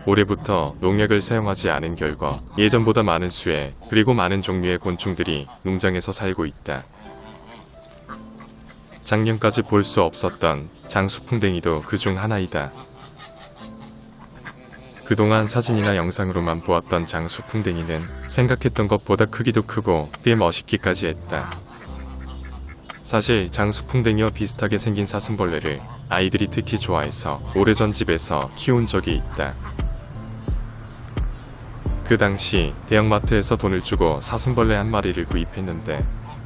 올해부터 농약을 사용하지 않은 결과 예전보다 많은 수의 그리고 많은 종류의 곤충들이 농장에서 살고 있다. 작년까지 볼 수 없었던 장수풍뎅이도 그중 하나이다. 그동안 사진이나 영상으로만 보았던 장수풍뎅이는 생각했던 것보다 크기도 크고 꽤 멋있기까지 했다. 사실 장수풍뎅이와 비슷하게 생긴 사슴벌레를 아이들이 특히 좋아해서 오래전 집에서 키운 적이 있다. 그 당시 대형마트에서 돈을 주고 사슴벌레 한 마리를 구입했는데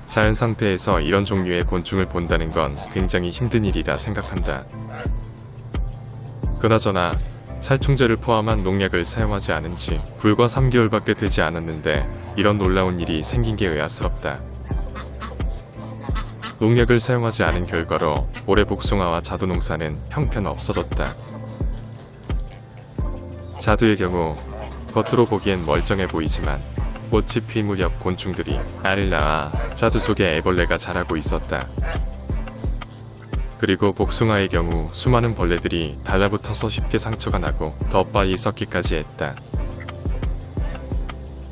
자연 상태에서 이런 종류의 곤충을 본다는 건 굉장히 힘든 일이라 생각한다. 그나저나 살충제를 포함한 농약을 사용하지 않은 지 불과 3개월밖에 되지 않았는데 이런 놀라운 일이 생긴 게 의아스럽다. 농약을 사용하지 않은 결과로 올해 복숭아와 자두 농사는 형편없어졌다. 자두의 경우 겉으로 보기엔 멀쩡해 보이지만 꽃이 필 무렵 곤충들이 알을 낳아 자두 속에 애벌레가 자라고 있었다. 그리고 복숭아의 경우 수많은 벌레들이 달라붙어서 쉽게 상처가 나고 더 빨리 썩기까지 했다.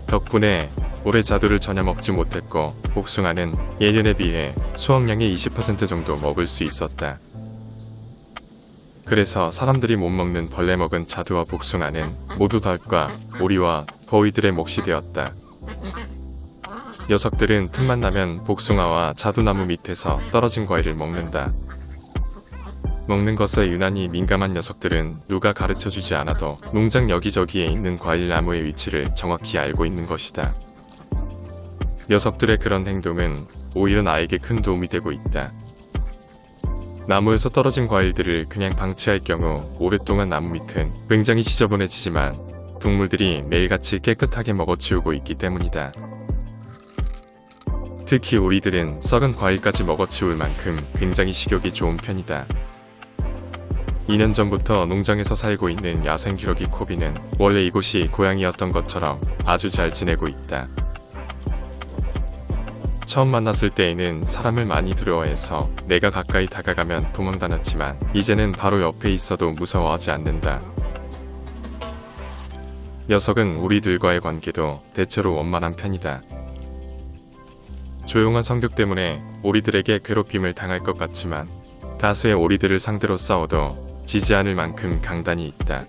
덕분에 올해 자두를 전혀 먹지 못했고 복숭아는 예년에 비해 수확량의 20% 정도 먹을 수 있었다. 그래서 사람들이 못 먹는 벌레 먹은 자두와 복숭아는 모두 닭과 오리와 거위들의 몫이 되었다. 녀석들은 틈만 나면 복숭아와 자두나무 밑에서 떨어진 과일을 먹는다. 먹는 것에 유난히 민감한 녀석들은 누가 가르쳐주지 않아도 농장 여기저기에 있는 과일나무의 위치를 정확히 알고 있는 것이다. 녀석들의 그런 행동은 오히려 나에게 큰 도움이 되고 있다. 나무에서 떨어진 과일들을 그냥 방치할 경우 오랫동안 나무 밑은 굉장히 지저분해지지만 동물들이 매일같이 깨끗하게 먹어치우고 있기 때문이다. 특히 오리들은 썩은 과일까지 먹어치울 만큼 굉장히 식욕이 좋은 편이다. 2년 전부터 농장에서 살고 있는 야생 기러기 코비는 원래 이곳이 고향이었던 것처럼 아주 잘 지내고 있다. 처음 만났을 때에는 사람을 많이 두려워해서 내가 가까이 다가가면 도망다녔지만 이제는 바로 옆에 있어도 무서워하지 않는다. 녀석은 우리들과의 관계도 대체로 원만한 편이다. 조용한 성격 때문에 오리들에게 괴롭힘을 당할 것 같지만 다수의 오리들을 상대로 싸워도 지지 않을 만큼 강단이 있다.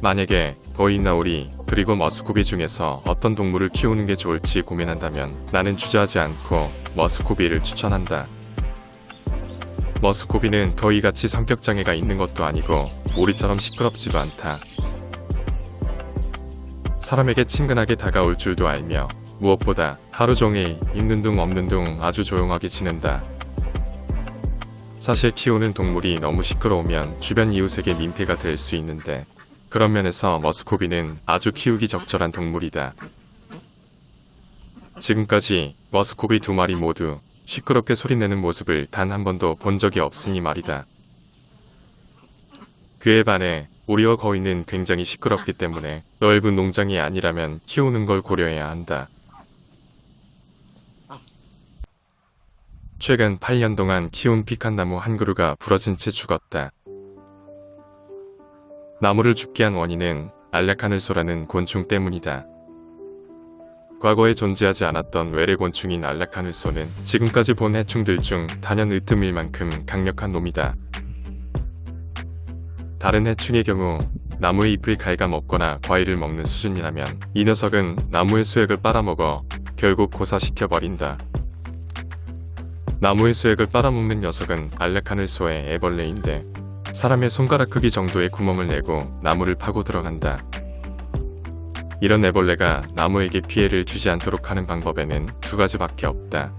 만약에 거위나 오리 그리고 머스코비 중에서 어떤 동물을 키우는 게 좋을지 고민한다면 나는 주저하지 않고 머스코비를 추천한다. 머스코비는 거위같이 성격장애가 있는 것도 아니고 오리처럼 시끄럽지도 않다. 사람에게 친근하게 다가올 줄도 알며 무엇보다 하루 종일 있는 둥 없는 둥 아주 조용하게 지낸다. 사실 키우는 동물이 너무 시끄러우면 주변 이웃에게 민폐가 될 수 있는데 그런 면에서 머스코비는 아주 키우기 적절한 동물이다. 지금까지 머스코비 2마리 모두 시끄럽게 소리내는 모습을 단 한 번도 본 적이 없으니 말이다. 그에 반해 오리와 거위는 굉장히 시끄럽기 때문에 넓은 농장이 아니라면 키우는 걸 고려해야 한다. 최근 8년 동안 키운 피칸나무 한 그루가 부러진 채 죽었다. 나무를 죽게 한 원인은 알라카늘소라는 곤충 때문이다. 과거에 존재하지 않았던 외래곤충인 알라카늘소는 지금까지 본 해충들 중 단연 으뜸일 만큼 강력한 놈이다. 다른 해충의 경우 나무의 잎을 갉아먹거나 과일을 먹는 수준이라면 이 녀석은 나무의 수액을 빨아먹어 결국 고사시켜버린다. 나무의 수액을 빨아먹는 녀석은 알라카늘소의 애벌레인데 사람의 손가락 크기 정도의 구멍을 내고 나무를 파고 들어간다. 이런 애벌레가 나무에게 피해를 주지 않도록 하는 방법에는 두 가지밖에 없다.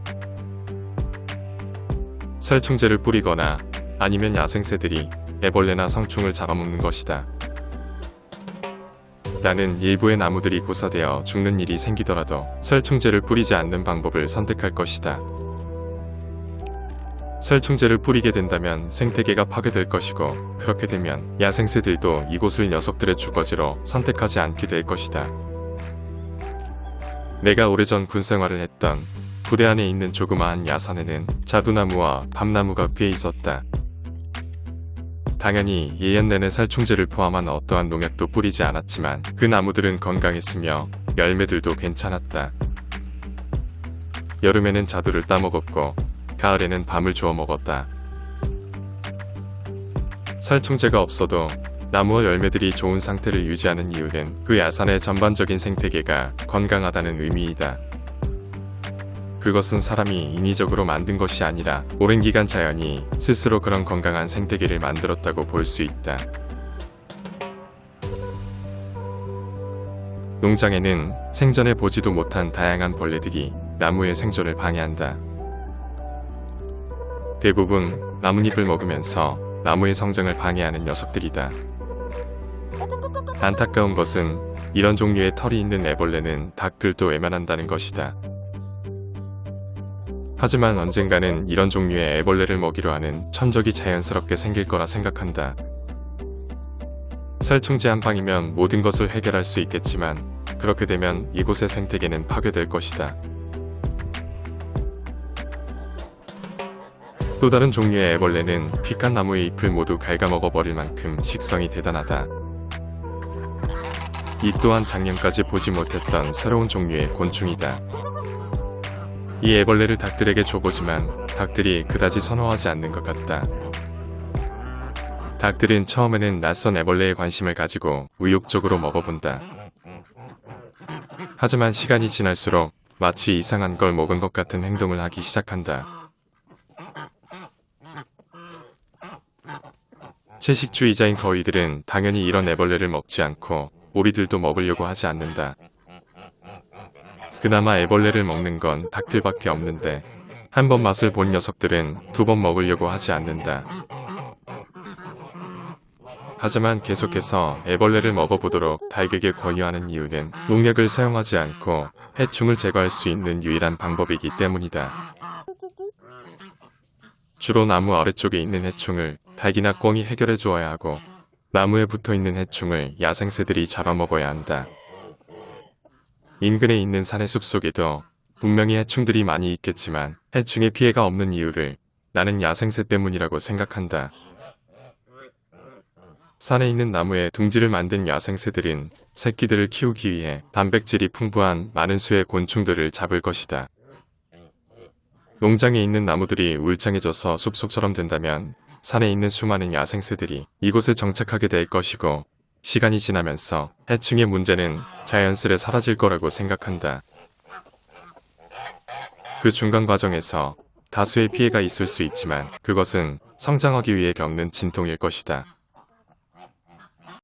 살충제를 뿌리거나 아니면 야생새들이 애벌레나 성충을 잡아먹는 것이다. 나는 일부의 나무들이 고사되어 죽는 일이 생기더라도 살충제를 뿌리지 않는 방법을 선택할 것이다. 살충제를 뿌리게 된다면 생태계가 파괴될 것이고 그렇게 되면 야생새들도 이곳을 녀석들의 주거지로 선택하지 않게 될 것이다. 내가 오래전 군생활을 했던 부대 안에 있는 조그마한 야산에는 자두나무와 밤나무가 꽤 있었다. 당연히 1년 내내 살충제를 포함한 어떠한 농약도 뿌리지 않았지만 그 나무들은 건강했으며 열매들도 괜찮았다. 여름에는 자두를 따먹었고 가을에는 밤을 주워 먹었다. 살충제가 없어도 나무와 열매들이 좋은 상태를 유지하는 이유는 그 야산의 전반적인 생태계가 건강하다는 의미이다. 그것은 사람이 인위적으로 만든 것이 아니라 오랜 기간 자연이 스스로 그런 건강한 생태계를 만들었다고 볼 수 있다. 농장에는 생전에 보지도 못한 다양한 벌레들이 나무의 생존을 방해한다. 대부분 나뭇잎을 먹으면서 나무의 성장을 방해하는 녀석들이다. 안타까운 것은 이런 종류의 털이 있는 애벌레는 닭들도 외면한다는 것이다. 하지만 언젠가는 이런 종류의 애벌레를 먹이려 하는 천적이 자연스럽게 생길 거라 생각한다. 살충제 한 방이면 모든 것을 해결할 수 있겠지만 그렇게 되면 이곳의 생태계는 파괴될 것이다. 또 다른 종류의 애벌레는 픽한 나무의 잎을 모두 갉아먹어 버릴 만큼 식성이 대단하다. 이 또한 작년까지 보지 못했던 새로운 종류의 곤충이다. 이 애벌레를 닭들에게 줘보지만 닭들이 그다지 선호하지 않는 것 같다. 닭들은 처음에는 낯선 애벌레에 관심을 가지고 의욕적으로 먹어본다. 하지만 시간이 지날수록 마치 이상한 걸 먹은 것 같은 행동을 하기 시작한다. 채식주의자인 거위들은 당연히 이런 애벌레를 먹지 않고 오리들도 먹으려고 하지 않는다. 그나마 애벌레를 먹는 건 닭들밖에 없는데 한 번 맛을 본 녀석들은 두 번 먹으려고 하지 않는다. 하지만 계속해서 애벌레를 먹어보도록 닭에게 권유하는 이유는 농약을 사용하지 않고 해충을 제거할 수 있는 유일한 방법이기 때문이다. 주로 나무 아래쪽에 있는 해충을 닭이나 꿩이 해결해 주어야 하고 나무에 붙어있는 해충을 야생새들이 잡아먹어야 한다. 인근에 있는 산의 숲속에도 분명히 해충들이 많이 있겠지만 해충의 피해가 없는 이유를 나는 야생새 때문이라고 생각한다. 산에 있는 나무에 둥지를 만든 야생새들은 새끼들을 키우기 위해 단백질이 풍부한 많은 수의 곤충들을 잡을 것이다. 농장에 있는 나무들이 울창해져서 숲속처럼 된다면 산에 있는 수많은 야생새들이 이곳에 정착하게 될 것이고 시간이 지나면서 해충의 문제는 자연스레 사라질 거라고 생각한다. 그 중간 과정에서 다수의 피해가 있을 수 있지만 그것은 성장하기 위해 겪는 진통일 것이다.